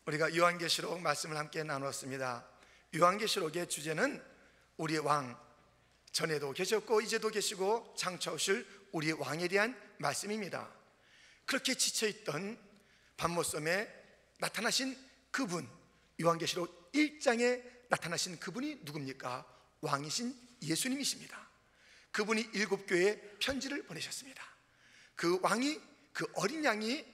우리가 요한계시록 말씀을 함께 나누었습니다. 요한계시록의 주제는 우리의 왕, 전에도 계셨고 이제도 계시고 장차오실 우리의 왕에 대한 말씀입니다. 그렇게 지쳐있던 밤모섬에 나타나신 그분, 요한계시록 1장에 나타나신 그분이 누굽니까? 왕이신 예수님이십니다. 그분이 7교회에 편지를 보내셨습니다. 그 왕이, 그 어린 양이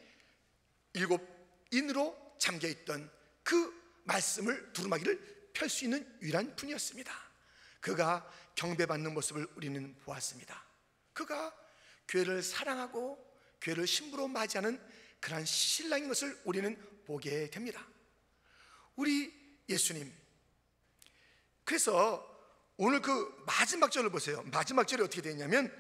7인으로 잠겨있던 그 말씀을 두루마기를 펼 수 있는 유일한 분이었습니다. 그가 경배받는 모습을 우리는 보았습니다. 그가 교회를 사랑하고 교회를 신부로 맞이하는 그러한 신랑인 것을 우리는 보게 됩니다. 우리 예수님, 그래서 오늘 그 마지막 절을 보세요. 마지막 절이 어떻게 되냐면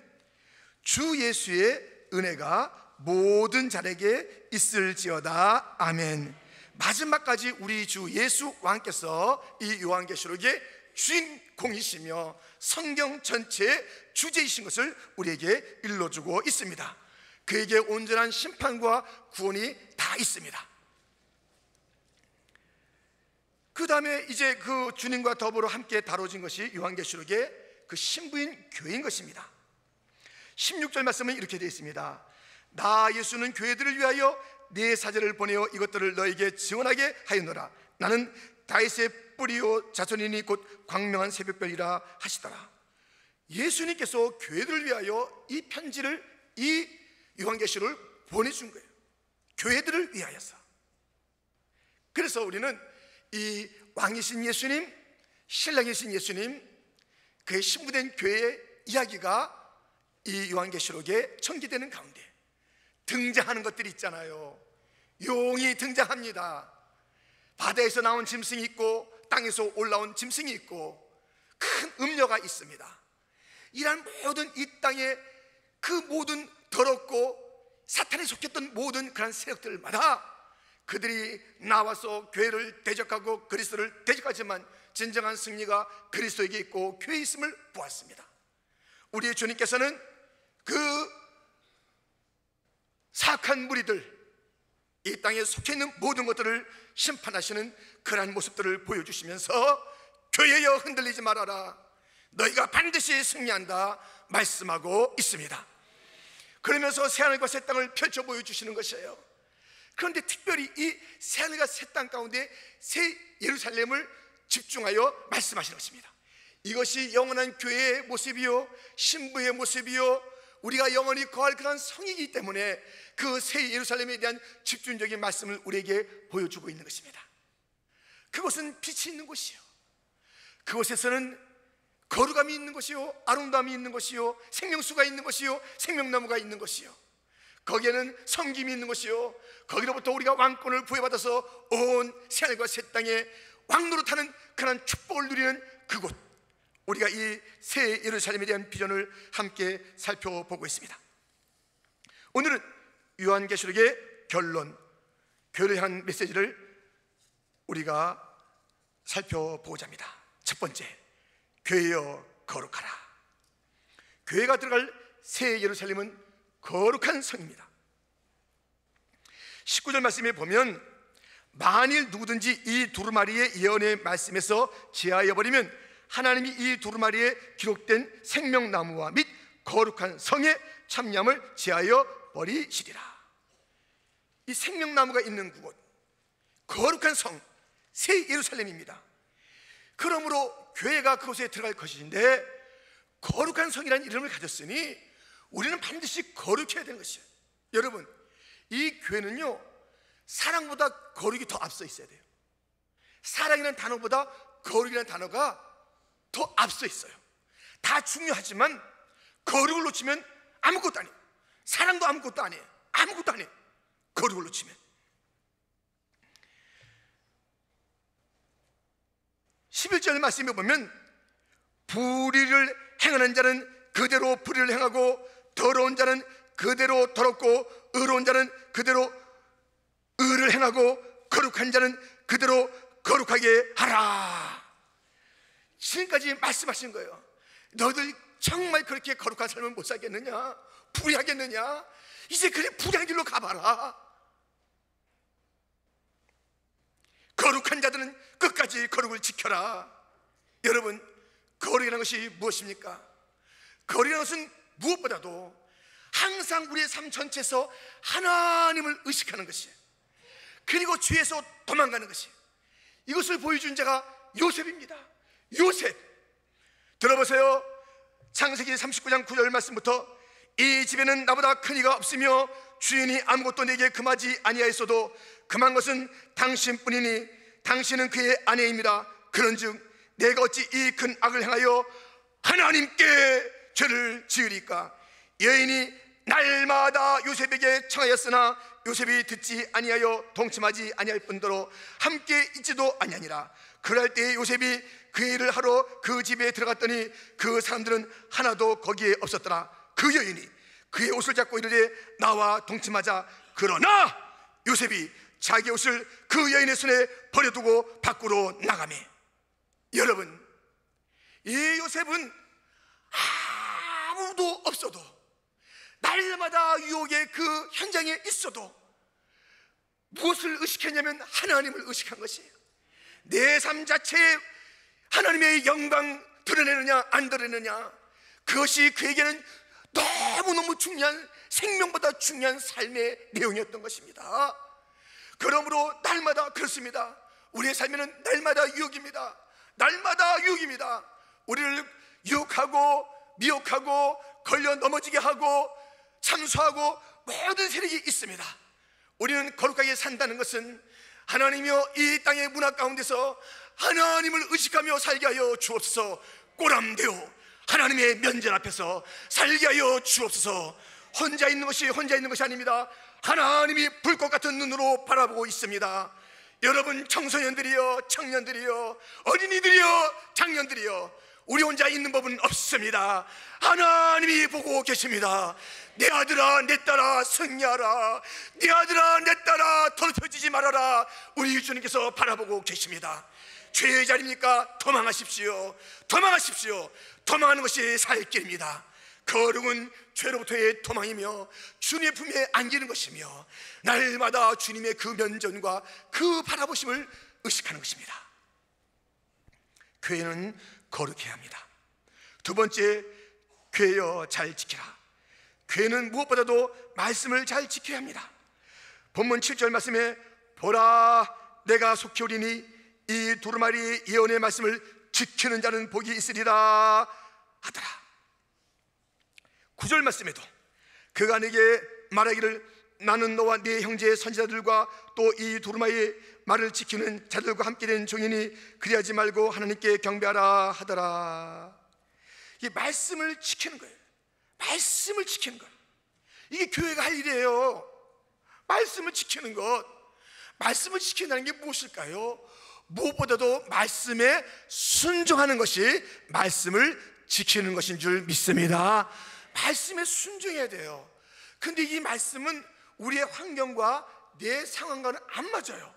주 예수의 은혜가 모든 자에게 있을지어다. 아멘. 마지막까지 우리 주 예수 왕께서 이 요한계시록의 주인공이시며 성경 전체의 주제이신 것을 우리에게 일러주고 있습니다. 그에게 온전한 심판과 구원이 다 있습니다. 그 다음에 이제 그 주님과 더불어 함께 다뤄진 것이 요한계시록의 그 신부인 교회인 것입니다. 16절 말씀은 이렇게 되어 있습니다. 나 예수는 교회들을 위하여 내 사제를 보내어 이것들을 너에게 증언하게 하였노라. 나는 다윗의 뿌리요 자손이니 곧 광명한 새벽별이라 하시더라. 예수님께서 교회들을 위하여 이 편지를, 이 요한계시록을 보내준 거예요. 교회들을 위하여서. 그래서 우리는 이 왕이신 예수님, 신랑이신 예수님, 그의 신부된 교회의 이야기가 이 요한계시록에 전개되는 가운데 등장하는 것들이 있잖아요. 용이 등장합니다. 바다에서 나온 짐승이 있고 땅에서 올라온 짐승이 있고 큰 음녀가 있습니다. 이러한 모든 이 땅의 그 모든 더럽고 사탄에 속했던 모든 그런 세력들마다 그들이 나와서 교회를 대적하고 그리스도를 대적하지만 진정한 승리가 그리스도에게 있고 교회에 있음을 보았습니다. 우리의 주님께서는 그 사악한 무리들, 이 땅에 속해 있는 모든 것들을 심판하시는 그러한 모습들을 보여주시면서 교회여 흔들리지 말아라, 너희가 반드시 승리한다 말씀하고 있습니다. 그러면서 새하늘과 새 땅을 펼쳐 보여주시는 것이에요. 그런데 특별히 이 새하늘과 새 땅 가운데 새 예루살렘을 집중하여 말씀하시는 것입니다. 이것이 영원한 교회의 모습이요 신부의 모습이요 우리가 영원히 거할 그런 성이기 때문에 그 새 예루살렘에 대한 집중적인 말씀을 우리에게 보여주고 있는 것입니다. 그것은 빛이 있는 곳이요, 그곳에서는 거룩함이 있는 것이요 아름다움이 있는 것이요 생명수가 있는 것이요 생명나무가 있는 것이요 거기에는 섬김이 있는 것이요 거기로부터 우리가 왕권을 부여받아서 온 새하늘과 새 땅에 왕노릇하는 그런 축복을 누리는 그곳, 우리가 이 새 예루살렘에 대한 비전을 함께 살펴보고 있습니다. 오늘은 요한계시록의 결론, 교회를 향한 메시지를 우리가 살펴보고자 합니다. 첫 번째, 교회여 거룩하라. 교회가 들어갈 새 예루살렘은 거룩한 성입니다. 19절 말씀에 보면 만일 누구든지 이 두루마리의 예언의 말씀에서 제하여 버리면 하나님이 이 두루마리에 기록된 생명나무와 및 거룩한 성의 참념을 제하여 버리시리라. 이 생명나무가 있는 그곳, 거룩한 성, 새 예루살렘입니다. 그러므로 교회가 그곳에 들어갈 것인데 거룩한 성이라는 이름을 가졌으니 우리는 반드시 거룩해야 되는 것이에요. 여러분, 이 교회는요 사랑보다 거룩이 더 앞서 있어야 돼요. 사랑이라는 단어보다 거룩이라는 단어가 더 앞서 있어요. 다 중요하지만 거룩을 놓치면 아무것도 아니에요. 사랑도 아무것도 아니에요. 아무것도 아니에요. 거룩을 놓치면. 11절 말씀에 보면 불의를 행하는 자는 그대로 불의를 행하고 더러운 자는 그대로 더럽고 의로운 자는 그대로 의를 행하고 거룩한 자는 그대로 거룩하게 하라. 지금까지 말씀하신 거예요. 너희들 정말 그렇게 거룩한 삶을 못 살겠느냐? 불의하겠느냐? 이제 그래 불의한 길로 가봐라. 거룩한 자들은 끝까지 거룩을 지켜라. 여러분, 거룩이라는 것이 무엇입니까? 거룩이라는 것은 무엇보다도 항상 우리의 삶 전체에서 하나님을 의식하는 것이에요. 그리고 죄에서 도망가는 것이에요. 이것을 보여준 자가 요셉입니다. 요셉, 들어보세요. 창세기 39장 9절 말씀부터 이 집에는 나보다 큰 이가 없으며 주인이 아무것도 내게 금하지 아니하였어도 금한 것은 당신뿐이니 당신은 그의 아내입니다. 그런즉 내가 어찌 이 큰 악을 행하여 하나님께 죄를 지으리까? 여인이 날마다 요셉에게 청하였으나 요셉이 듣지 아니하여 동침하지 아니할 뿐더러 함께 있지도 아니하니라. 그럴 때 요셉이 그 일을 하러 그 집에 들어갔더니 그 사람들은 하나도 거기에 없었더라. 그 여인이 그의 옷을 잡고 이르되 나와 동침하자. 그러나 요셉이 자기 옷을 그 여인의 손에 버려두고 밖으로 나가매. 여러분, 이 요셉은 아무도 없어도, 날마다 유혹의 그 현장에 있어도 무엇을 의식했냐면 하나님을 의식한 것이에요. 내 삶 자체에 하나님의 영광 드러내느냐 안 드러내느냐, 그것이 그에게는 너무너무 중요한, 생명보다 중요한 삶의 내용이었던 것입니다. 그러므로 날마다 그렇습니다. 우리의 삶에는 날마다 유혹입니다. 날마다 유혹입니다. 우리를 유혹하고 미혹하고 걸려 넘어지게 하고 참소하고 모든 세력이 있습니다. 우리는 거룩하게 산다는 것은 하나님이여 이 땅의 문화 가운데서 하나님을 의식하며 살게 하여 주옵소서. 꼬람되어 하나님의 면전 앞에서 살게 하여 주옵소서. 혼자 있는 것이 아닙니다. 하나님이 불꽃 같은 눈으로 바라보고 있습니다. 여러분, 청소년들이여, 청년들이여, 어린이들이여, 장년들이여, 우리 혼자 있는 법은 없습니다. 하나님이 보고 계십니다. 내 아들아 내 딸아 승리하라. 내 아들아 내 딸아 더럽혀지지 말아라. 우리 주님께서 바라보고 계십니다. 죄의 자리입니까? 도망하십시오. 도망하십시오. 도망하는 것이 살 길입니다. 거룩은 죄로부터의 도망이며 주님의 품에 안기는 것이며 날마다 주님의 그 면전과 그 바라보심을 의식하는 것입니다. 교회는 거룩해야 합니다. 두 번째, 교회여 잘 지키라. 교회는 무엇보다도 말씀을 잘 지켜야 합니다. 본문 7절 말씀에 보라 내가 속히 오리니 이 두루마리 예언의 말씀을 지키는 자는 복이 있으리라 하더라. 9절 말씀에도 그가 내게 말하기를 나는 너와 네 형제의 선지자들과 또 이 두루마리의 말을 지키는 자들과 함께 된 종이니 그리하지 말고 하나님께 경배하라 하더라. 이 말씀을 지키는 거예요. 말씀을 지키는 것, 이게 교회가 할 일이에요. 말씀을 지키는 것. 말씀을 지킨다는 게 무엇일까요? 무엇보다도 말씀에 순종하는 것이 말씀을 지키는 것인 줄 믿습니다. 말씀에 순종해야 돼요. 근데 이 말씀은 우리의 환경과 내 상황과는 안 맞아요.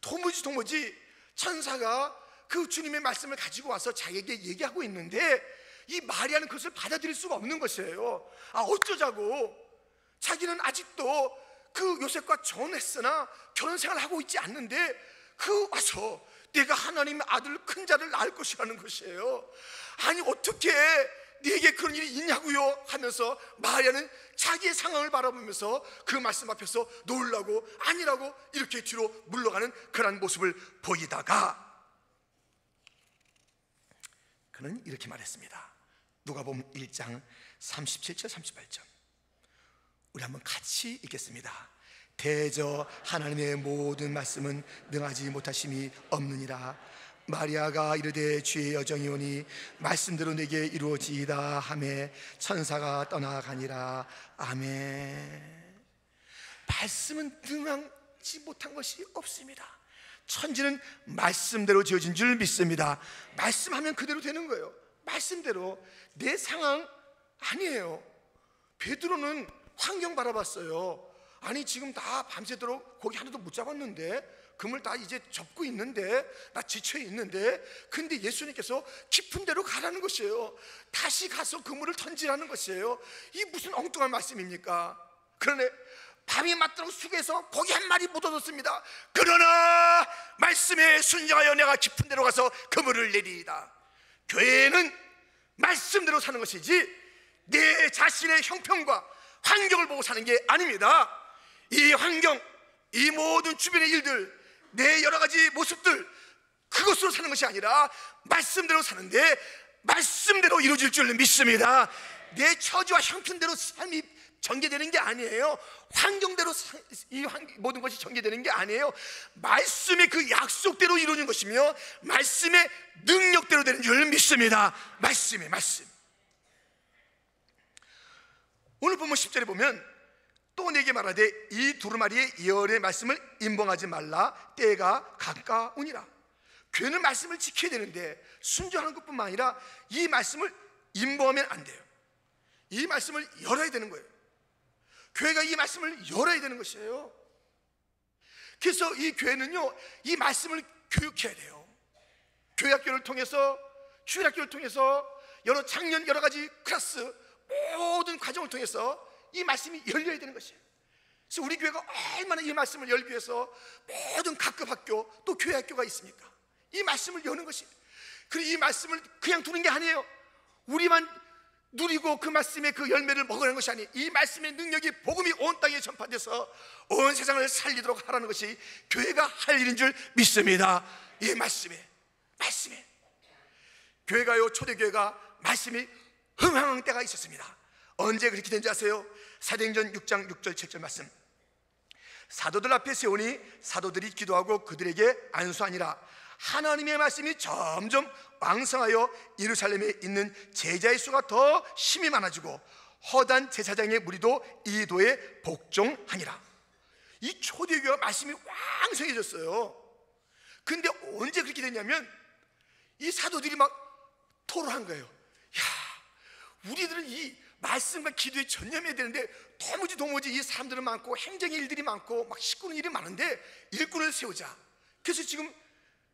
도무지 천사가 그 주님의 말씀을 가지고 와서 자기에게 얘기하고 있는데 이 마리아는 그것을 받아들일 수가 없는 것이에요. 어쩌자고. 자기는 아직도 그 요셉과 결혼했으나 결혼 생활을 하고 있지 않는데 그 와서 내가 하나님의 아들 큰 자를 낳을 것이라는 것이에요. 아니 어떻게 네게 그런 일이 있냐고요 하면서 마리아는 자기의 상황을 바라보면서 그 말씀 앞에서 놀라고 아니라고 이렇게 뒤로 물러가는 그런 모습을 보이다가 그는 이렇게 말했습니다. 누가복음 1장 37절 38절 우리 한번 같이 읽겠습니다. 대저 하나님의 모든 말씀은 능하지 못하심이 없느니라. 마리아가 이르되 주의 여정이 오니 말씀대로 내게 이루어지이다 하매 천사가 떠나가니라. 아멘. 말씀은 능하지 못한 것이 없습니다. 천지는 말씀대로 지어진 줄 믿습니다. 말씀하면 그대로 되는 거예요. 말씀대로. 내 상황 아니에요. 베드로는 환경 바라봤어요. 아니 지금 다 밤새도록 고기 하나도 못 잡았는데, 그물 다 이제 접고 있는데, 나 지쳐 있는데, 근데 예수님께서 깊은 데로 가라는 것이에요. 다시 가서 그물을 던지라는 것이에요. 이 무슨 엉뚱한 말씀입니까? 그러네 밤이 맞도록 수고해서 고기 한 마리 못 얻었습니다. 그러나 말씀에 순종하여 내가 깊은 데로 가서 그물을 내리이다. 교회는 말씀대로 사는 것이지 내 자신의 형편과 환경을 보고 사는 게 아닙니다. 이 환경, 이 모든 주변의 일들, 내 여러 가지 모습들, 그것으로 사는 것이 아니라 말씀대로 사는데 말씀대로 이루어질 줄 믿습니다. 내 처지와 형편대로 삶이 전개되는 게 아니에요. 환경대로 이 모든 것이 전개되는 게 아니에요. 말씀의 그 약속대로 이루어진 것이며 말씀의 능력대로 되는 줄 믿습니다. 말씀. 오늘 본문 10절에 보면 또 내게 말하되 이 두루마리의 예언의 말씀을 임봉하지 말라. 때가 가까우니라. 교회는 말씀을 지켜야 되는데 순종하는 것뿐만 아니라 이 말씀을 임봉하면 안 돼요. 이 말씀을 열어야 되는 거예요. 교회가 이 말씀을 열어야 되는 것이에요. 그래서 이 교회는요, 이 말씀을 교육해야 돼요. 교회학교를 통해서, 주일학교를 통해서, 여러 작년 여러 가지 클래스, 모든 과정을 통해서 이 말씀이 열려야 되는 것이에요. 그래서 우리 교회가 얼마나 이 말씀을 열기 위해서 모든 각급 학교 또 교회 학교가 있습니까? 이 말씀을 여는 것이. 그리고 이 말씀을 그냥 두는 게 아니에요. 우리만 누리고 그 말씀의 그 열매를 먹으라는 것이 아니, 이 말씀의 능력이 복음이 온 땅에 전파돼서 온 세상을 살리도록 하라는 것이 교회가 할 일인 줄 믿습니다. 이 말씀에 교회가요, 초대교회가 말씀이 흥황한 때가 있었습니다. 언제 그렇게 된지 아세요? 사도행전 6장 6절 7절 말씀. 사도들 앞에 세우니 사도들이 기도하고 그들에게 안수하니라. 하나님의 말씀이 점점 왕성하여 예루살렘에 있는 제자의 수가 더 심히 많아지고 허단 제사장의 무리도 이 도에 복종하니라. 이 초대교회가 말씀이 왕성해졌어요. 근데 언제 그렇게 됐냐면 이 사도들이 막 토로한 거예요. 야, 우리들은 이 말씀과 기도에 전념해야 되는데 도무지 이 사람들은 많고 행정의 일들이 많고 막 시끄러운 일이 많은데 일꾼을 세우자. 그래서 지금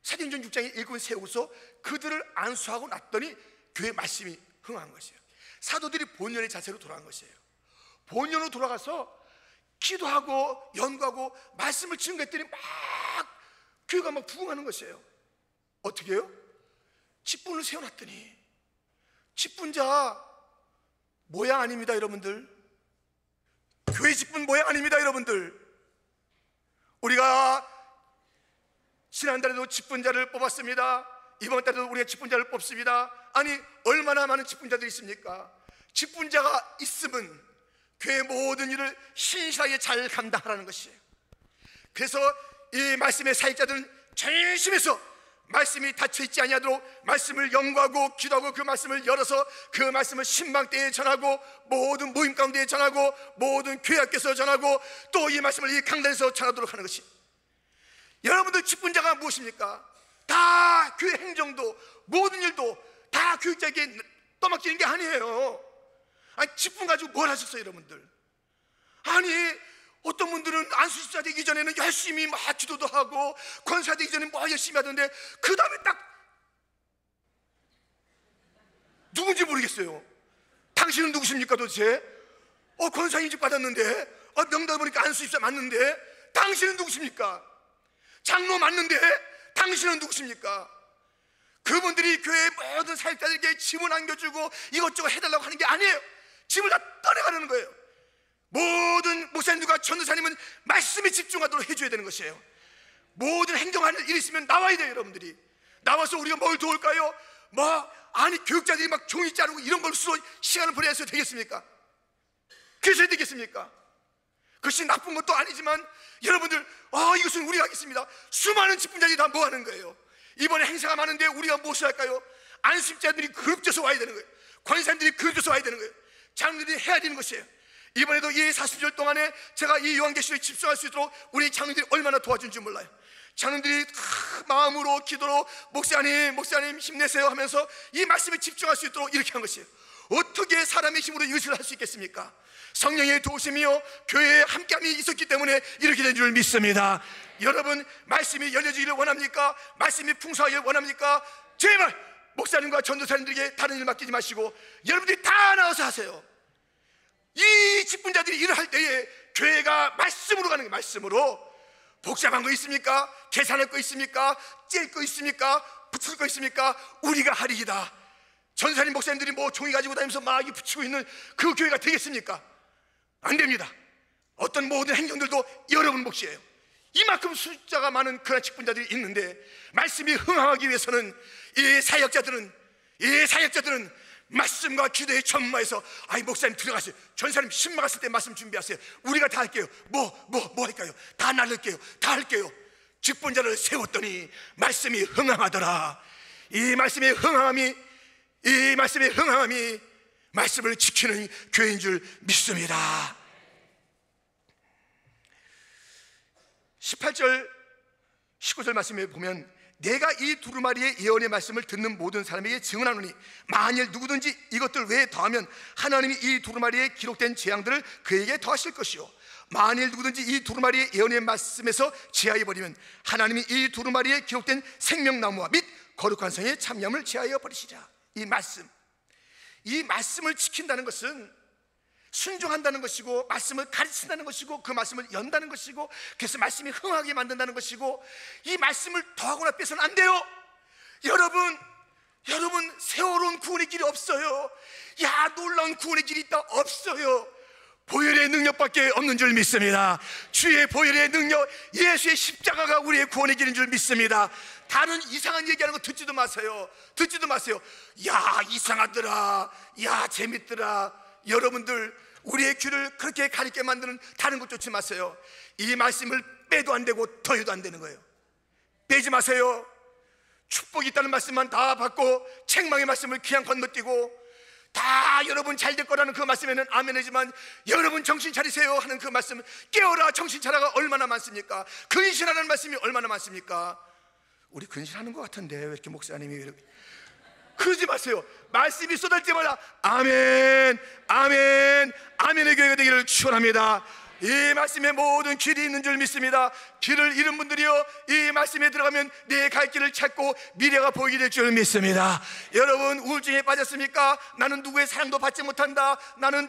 사도행전 6장에 일꾼을 세우고서 그들을 안수하고 났더니 교회 말씀이 흥한 것이에요. 사도들이 본연의 자세로 돌아간 것이에요. 본연으로 돌아가서 기도하고 연구하고 말씀을 증거했더니 막 교회가 막 부흥하는 것이에요. 어떻게 해요? 직분을 세워놨더니 직분자 모양 아닙니다, 여러분들. 교회 직분 모양 아닙니다, 여러분들. 우리가 지난달에도 직분자를 뽑았습니다. 이번 달에도 우리가 직분자를 뽑습니다. 아니, 얼마나 많은 직분자들이 있습니까? 직분자가 있으면 교회의 모든 일을 신실하게 잘 감당하라는 것이에요. 그래서 이 말씀의 사역자들은 전심해서 말씀이 닫혀있지 아니하도록 말씀을 연구하고 기도하고 그 말씀을 열어서 그 말씀을 신방때에 전하고 모든 모임 가운데에 전하고 모든 교회학교에서 전하고 또 이 말씀을 이 강단에서 전하도록 하는 것이. 여러분들 직분자가 무엇입니까? 다 교회 행정도 모든 일도 다 교육자에게 떠맡기는 게 아니에요. 아니, 직분 가지고 뭘 하셨어요, 여러분들? 아니, 어떤 분들은 안수집사 되기 전에는 열심히 막 기도도 하고 권사 되기 전에 뭐 열심히 하던데 그 다음에 딱 누군지 모르겠어요. 당신은 누구십니까 도대체? 권사 인직 받았는데 명단 보니까 안수집사 맞는데 당신은 누구십니까? 장로 맞는데 당신은 누구십니까? 그분들이 교회의 모든 사역자들에게 짐을 안겨주고 이것저것 해달라고 하는 게 아니에요. 짐을 다 떠내가려는 거예요. 모든 목사님들과 전도사님은 말씀에 집중하도록 해줘야 되는 것이에요. 모든 행정하는 일 있으면 나와야 돼요. 여러분들이 나와서 우리가 뭘 도울까요? 아니, 교육자들이 막 종이 자르고 이런 걸로 시간을 보내야 해서 되겠습니까? 그래서 되겠습니까? 그것이 나쁜 것도 아니지만 여러분들, 이것은 우리가 하겠습니다. 수많은 직분자들이 다 뭐 하는 거예요? 이번에 행사가 많은데 우리가 무엇을 할까요? 안수집자들이 그룹져서 와야 되는 거예요. 권사님들이 그룹져서 와야 되는 거예요. 장로들이 해야 되는 것이에요. 이번에도 이 40절 동안에 제가 이 요한계시록에 집중할 수 있도록 우리 장로들이 얼마나 도와준지 몰라요. 장로들이 마음으로 기도로 목사님 힘내세요 하면서 이 말씀에 집중할 수 있도록 이렇게 한 것이에요. 어떻게 사람의 힘으로 이것을 할 수 있겠습니까? 성령의 도우심이요 교회에 함께함이 있었기 때문에 이렇게 된 줄 믿습니다. 여러분, 말씀이 열려지기를 원합니까? 말씀이 풍성하기를 원합니까? 제발 목사님과 전도사님들에게 다른 일 맡기지 마시고 여러분들이 다 나와서 하세요. 이 직분자들이 일을 할 때에 교회가 말씀으로 가는 거예요. 말씀으로. 복잡한 거 있습니까? 계산할 거 있습니까? 찔 거 있습니까? 붙일 거 있습니까? 우리가 하리이다. 전사님 목사님들이 뭐 종이 가지고 다니면서 막 붙이고 있는 그 교회가 되겠습니까? 안 됩니다. 어떤 모든 행정들도 여러분 몫이에요. 이만큼 숫자가 많은 그런 직분자들이 있는데 말씀이 흥하기 위해서는 이 사역자들은 말씀과 기도에 전무해서 아이 목사님 들어가세요. 전사님 신마 갔을 때 말씀 준비하세요. 우리가 다 할게요. 뭐 할까요? 다 나눌게요. 다 할게요. 직분자를 세웠더니 말씀이 흥하더라. 이 말씀의 흥함이 말씀을 지키는 교회인 줄 믿습니다. 18절 19절 말씀에 보면 내가 이 두루마리의 예언의 말씀을 듣는 모든 사람에게 증언하노니 만일 누구든지 이것들 외에 더하면 하나님이 이 두루마리에 기록된 재앙들을 그에게 더하실 것이요 만일 누구든지 이 두루마리의 예언의 말씀에서 제하여 버리면 하나님이 이 두루마리에 기록된 생명나무와 및 거룩한 성의 참여함을 제하여 버리시리라. 이 말씀을 지킨다는 것은 순종한다는 것이고 말씀을 가르친다는 것이고 그 말씀을 연다는 것이고 그래서 말씀이 흥하게 만든다는 것이고 이 말씀을 더하거나 빼서는 안 돼요. 여러분 세월온 구원의 길이 없어요. 야 놀라운 구원의 길이 있다. 없어요. 보혈의 능력밖에 없는 줄 믿습니다. 주의 보혈의 능력, 예수의 십자가가 우리의 구원의 길인 줄 믿습니다. 다른 이상한 얘기하는 거 듣지도 마세요. 야 이상하더라, 야 재밌더라. 여러분들 우리의 귀를 그렇게 가리게 만드는 다른 것 쫓지 마세요. 이 말씀을 빼도 안 되고 더해도 안 되는 거예요. 빼지 마세요. 축복이 있다는 말씀만 다 받고 책망의 말씀을 그냥 건너뛰고 다 여러분 잘 될 거라는 그 말씀에는 아멘이지만 여러분 정신 차리세요 하는 그 말씀, 깨어라 정신 차려가 얼마나 많습니까? 근신하는 말씀이 얼마나 많습니까? 우리 근신하는 것 같은데 왜 이렇게 목사님이 이렇게 그러지 마세요. 말씀이 쏟아질 때마다 아멘, 아멘, 아멘의 교회가 되기를 축원합니다. 이 말씀에 모든 길이 있는 줄 믿습니다. 길을 잃은 분들이요 이 말씀에 들어가면 내 갈 길을 찾고 미래가 보이게 될 줄 믿습니다. 여러분 우울증에 빠졌습니까? 나는 누구의 사랑도 받지 못한다. 나는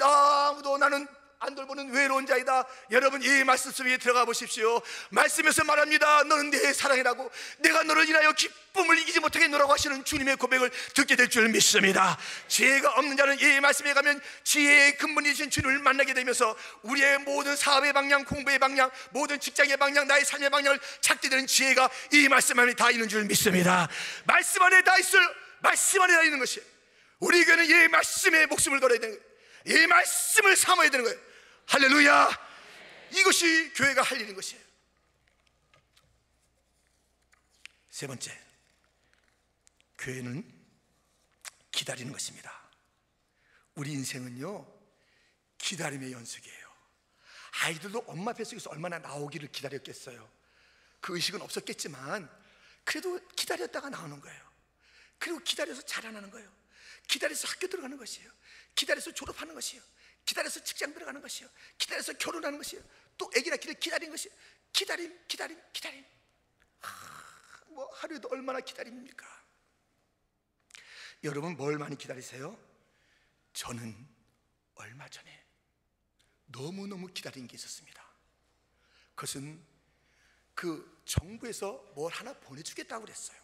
안 돌보는 외로운 자이다. 여러분 이 말씀 속에 들어가 보십시오. 말씀에서 말합니다. 너는 내 사랑이라고, 내가 너를 인하여 기쁨을 이기지 못하게 노라고 하시는 주님의 고백을 듣게 될 줄 믿습니다. 지혜가 없는 자는 이 말씀에 가면 지혜의 근본이신 주님을 만나게 되면서 우리의 모든 사업의 방향, 공부의 방향, 모든 직장의 방향, 나의 삶의 방향을 찾게 되는 지혜가 이 말씀 안에 다 있는 줄 믿습니다. 말씀 안에 다 있을, 말씀 안에 다 있는 것이 우리 교회는 이 말씀에 목숨을 걸어야 되는 거예요. 이 말씀을 삼아야 되는 거예요. 할렐루야. 이것이 교회가 할 일인 것이에요. 세 번째, 교회는 기다리는 것입니다. 우리 인생은요 기다림의 연속이에요. 아이들도 엄마 뱃속에서 얼마나 나오기를 기다렸겠어요. 그 의식은 없었겠지만 그래도 기다렸다가 나오는 거예요. 그리고 기다려서 자라나는 거예요. 기다려서 학교 들어가는 것이에요. 기다려서 졸업하는 것이에요. 기다려서 직장 들어가는 것이요, 기다려서 결혼하는 것이요, 또 아기 낳기를 기다리는 것이요. 기다림. 뭐 하루에도 얼마나 기다립니까? 여러분 뭘 많이 기다리세요? 저는 얼마 전에 너무너무 기다린 게 있었습니다. 그것은 그 정부에서 뭘 하나 보내주겠다고 그랬어요.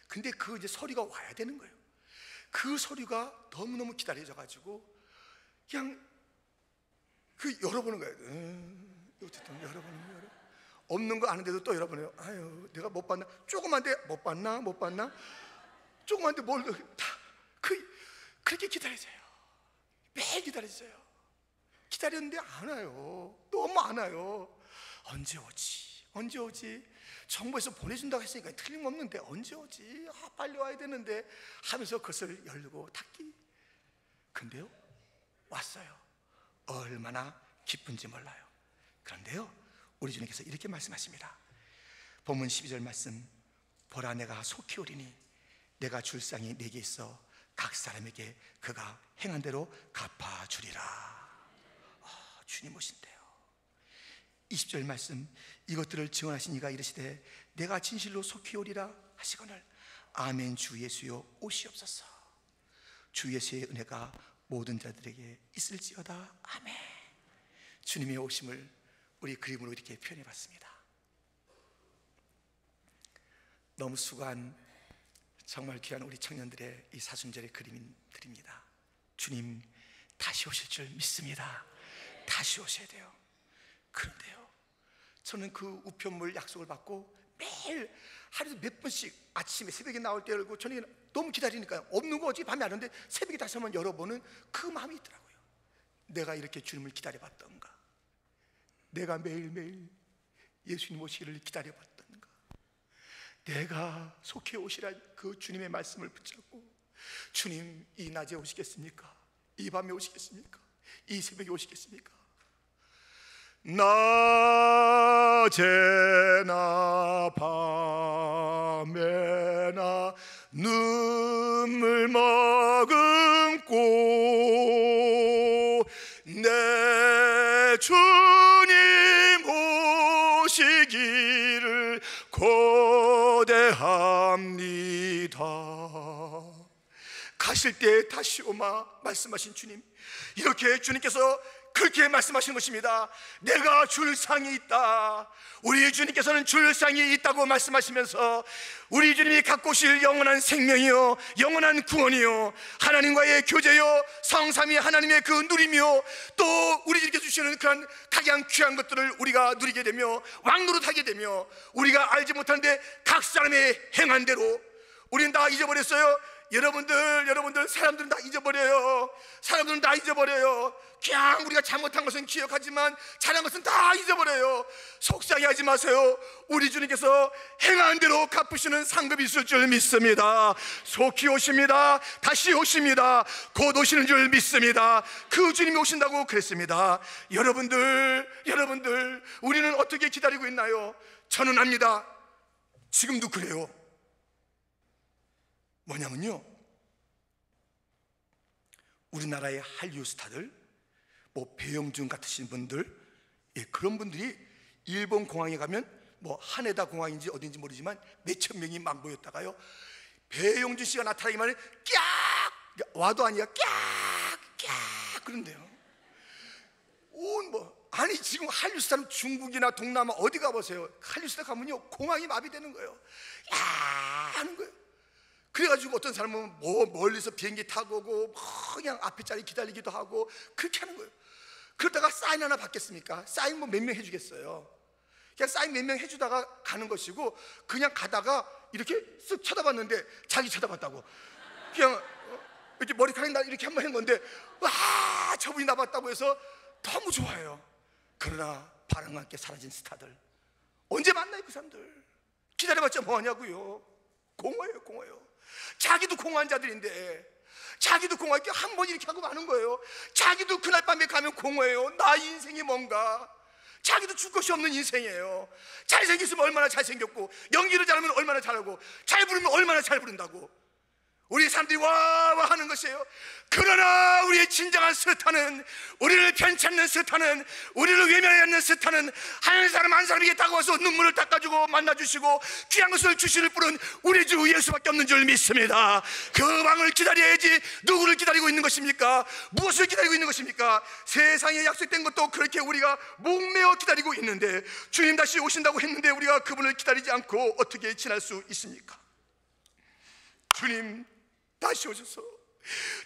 근데 그 이제 서류가 와야 되는 거예요. 그 서류가 너무너무 기다려져가지고 그냥 그 열어보는 거예요. 어쨌든 열어보는 거예요. 없는 거 아는데도 또 열어보네요. 아유, 내가 못 봤나? 조그만데 못 봤나? 조그만데 뭘 다 그렇게 기다려져요. 매일 기다려져요. 기다렸는데 안 와요. 너무 안 와요. 언제 오지? 정부에서 보내준다고 했으니까 틀림없는데 언제 오지? 빨리 와야 되는데 하면서 그것을 열고 닫기. 근데요 왔어요. 얼마나 기쁜지 몰라요. 그런데요 우리 주님께서 이렇게 말씀하십니다. 본문 12절 말씀, 보라 내가 속히 오리니 내가 줄 쌍이 내게 있어 각 사람에게 그가 행한 대로 갚아주리라. 주님 오신대요. 20절 말씀, 이것들을 증언하신 이가 이르시되 내가 진실로 속히 오리라 하시거늘 아멘 주 예수여 오시옵소서. 주 예수의 은혜가 모든 자들에게 있을지어다. 아멘. 주님의 오심을 우리 그림으로 이렇게 표현해 봤습니다. 너무 수고한 정말 귀한 우리 청년들의 이 사순절의 그림들입니다. 주님 다시 오실 줄 믿습니다. 다시 오셔야 돼요. 그런데요, 저는 그 우편물 약속을 받고 매일 하루에 몇 번씩 아침에 새벽에 나올 때 열고, 저녁에 너무 기다리니까 없는 거 어찌 밤에 안 오는데 새벽에 다시 한번 열어보는 그 마음이 있더라고요. 내가 이렇게 주님을 기다려봤던가, 내가 매일매일 예수님 오시기를 기다려봤던가, 내가 속히 오시라 그 주님의 말씀을 붙잡고, 주님 이 낮에 오시겠습니까? 이 밤에 오시겠습니까? 이 새벽에 오시겠습니까? 낮에나 밤에나 눈물 머금고 내 주님 오시기를 고대합니다. 가실 때 다시 오마 말씀하신 주님, 이렇게 주님께서 그렇게 말씀하신 것입니다. 내가 줄 상이 있다. 우리 주님께서는 줄 상이 있다고 말씀하시면서 우리 주님이 갖고 오실 영원한 생명이요, 영원한 구원이요, 하나님과의 교제요, 성삼위 하나님의 그 누림이요, 또 우리 주님께서 주시는 그런 각양 귀한 것들을 우리가 누리게 되며 왕노릇하게 되며, 우리가 알지 못하는데 각 사람의 행한 대로 우리는 다 잊어버렸어요. 여러분들 사람들은 다 잊어버려요. 사람들은 다 잊어버려요. 그냥 우리가 잘못한 것은 기억하지만 잘한 것은 다 잊어버려요. 속상해하지 마세요. 우리 주님께서 행한 대로 갚으시는 상급이 있을 줄 믿습니다. 속히 오십니다. 다시 오십니다. 곧 오시는 줄 믿습니다. 그 주님이 오신다고 그랬습니다. 여러분들 우리는 어떻게 기다리고 있나요? 저는 압니다. 지금도 그래요. 뭐냐면요, 우리나라의 한류 스타들, 뭐 배영준 같으신 분들, 그런 분들이 일본 공항에 가면 뭐 하네다 공항인지 어딘지 모르지만 몇천 명이 막 모였다가요, 배영준 씨가 나타나기만 해 깍! 와도 아니야 깍! 깍! 그런데요. 아니 지금 한류 스타는 중국이나 동남아 어디 가보세요. 한류 스타 가면요 공항이 마비되는 거예요. 야! 하는 거예요. 그래가지고 어떤 사람은 뭐 멀리서 비행기 타고 오고 그냥 앞에 자리 기다리기도 하고 그렇게 하는 거예요. 그러다가 사인 하나 받겠습니까? 사인 뭐 몇 명 해주겠어요. 그냥 사인 몇 명 해주다가 가는 것이고, 그냥 가다가 이렇게 쓱 쳐다봤는데 자기 쳐다봤다고 그냥 이렇게 머리카락이 나 이렇게 한번 한 건데, 와 저분이 나 봤다고 해서 너무 좋아해요. 그러나 바람과 함께 사라진 스타들 언제 만나요? 그 사람들 기다려봤자 뭐하냐고요. 공허해요. 자기도 공허한 자들인데, 자기도 공허하게 한 번 이렇게 하고 마는 거예요. 자기도 그날 밤에 가면 공허해요. 나 인생이 뭔가. 자기도 줄 것이 없는 인생이에요. 잘생겼으면 얼마나 잘생겼고, 연기를 잘하면 얼마나 잘하고, 잘 부르면 얼마나 잘 부른다고 우리 사람들이 와 하는 것이에요. 그러나 우리의 진정한 스타는, 우리를 편찮는 스타는, 우리를 외면하는 스타는 한 사람 한 사람에게 다가와서 눈물을 닦아주고 만나주시고 귀한 것을 주시는 분은 우리 주 예수밖에 없는 줄 믿습니다. 그 왕을 기다려야지. 누구를 기다리고 있는 것입니까? 무엇을 기다리고 있는 것입니까? 세상에 약속된 것도 그렇게 우리가 목매어 기다리고 있는데, 주님 다시 오신다고 했는데 우리가 그분을 기다리지 않고 어떻게 지날 수 있습니까? 주님 다시 오셔서,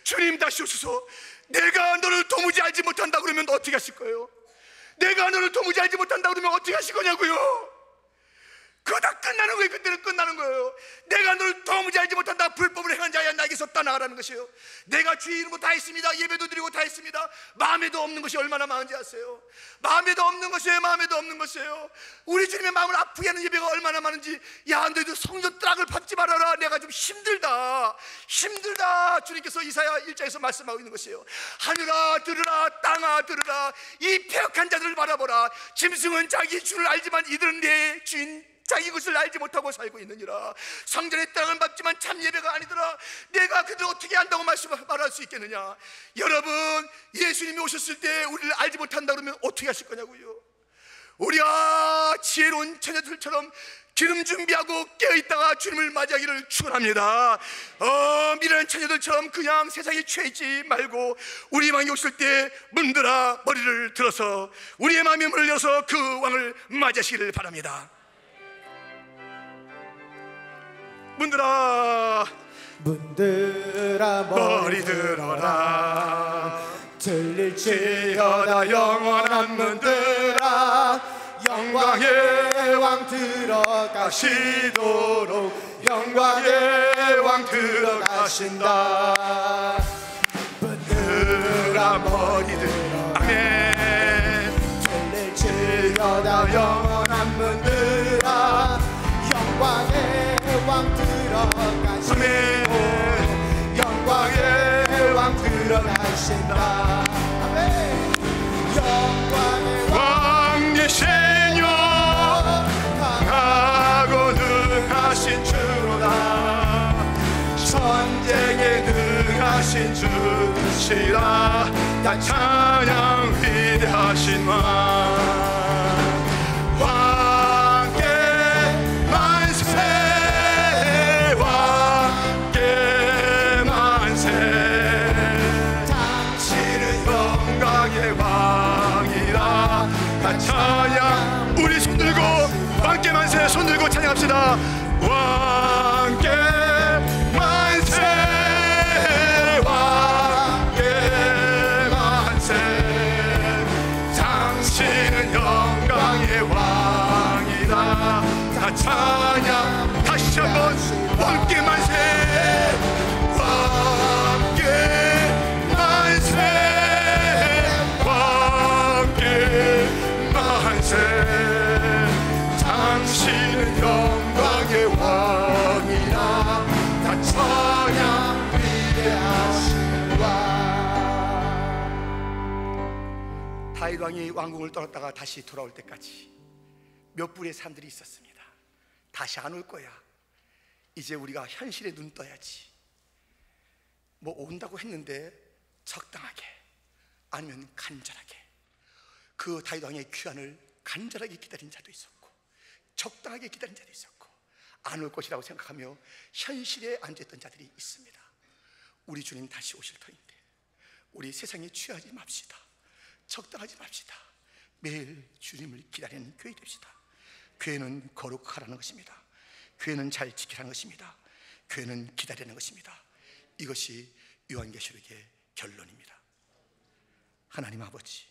주님 다시 오셔서 내가 너를 도무지 알지 못한다 그러면 어떻게 하실 거예요? 내가 너를 도무지 알지 못한다 그러면 어떻게 하실 거냐고요? 그거 다 끝나는 거예요. 그때는 끝나는 거예요. 내가 너를 도무지 알지 못한다. 불법을 행한 자야 나에게서 떠나가라는 것이에요. 내가 주의 이름으로 다 했습니다. 예배도 드리고 다 했습니다. 마음에도 없는 것이 얼마나 많은지 아세요? 마음에도 없는 것이에요. 우리 주님의 마음을 아프게 하는 예배가 얼마나 많은지. 야 너희도 성전 뜰락을 밟지 말아라. 내가 좀 힘들다. 주님께서 이사야 1장에서 말씀하고 있는 것이에요. 하늘아 들으라, 땅아 들으라. 이 폐역한 자들을 바라보라. 짐승은 자기 주를 알지만 이들은 내 주인 자기 것을 알지 못하고 살고 있느니라. 성전의 땅은 밟지만 참 예배가 아니더라. 내가 그들 어떻게 안다고 말할 수 있겠느냐. 여러분, 예수님이 오셨을 때 우리를 알지 못한다 그러면 어떻게 하실 거냐고요. 우리가 지혜로운 처녀들처럼 기름 준비하고 깨어있다가 주님을 맞이하기를 축원합니다. 미련한 처녀들처럼 그냥 세상에 취해있지 말고 우리 왕이 오실 때 문들아 머리를 들어서 우리의 마음의 문을 열어서 그 왕을 맞이하시기를 바랍니다. 문들아 머리 들어라. 들릴지어다 영원한 문들아. 영광의 왕 들어가시도록 영광의 왕 들어가신다. 문들아 머리 들어. 아멘. 들릴지어다 영원한 문들아. 영광의 왕 들어가시도록 영광의 왕 들어가신다. 아멘. 영광의 왕 되시뇨 강하고 능하신 주로다. 전쟁에 능하신 주시라. 다 찬양 위대하신 왕께 만세 왕께 만세. 당신은 영광의 왕이라. 다 찬양. 우리 손들고 왕께 만세 손들고 찬양합시다. 왕께 만세 왕께 만세. 당신은 영광의 왕이다. 다 찬양. 다시 한번 왕께 만세 왕께 만세 왕께 만세. 당신은 영광의 왕이라. 다 찬양 위대하신 왕. 다윗 왕이 왕궁을 떠났다가 다시 돌아올 때까지 몇 부류의 사람들이 있었습니다. 다시 안 올 거야. 이제 우리가 현실에 눈 떠야지. 뭐 온다고 했는데 적당하게 아니면 간절하게. 그 다윗 왕의 귀환을 간절하게 기다린 자도 있었고 적당하게 기다린 자도 있었고 안 올 것이라고 생각하며 현실에 앉아있던 자들이 있습니다. 우리 주님 다시 오실 터인데 우리 세상에 취하지 맙시다. 적당하지 맙시다. 매일 주님을 기다리는 교회 됩시다. 교회는 거룩하라는 것입니다. 교회는 잘 지키라는 것입니다. 교회는 기다리는 것입니다. 이것이 요한계시록의 결론입니다. 하나님 아버지,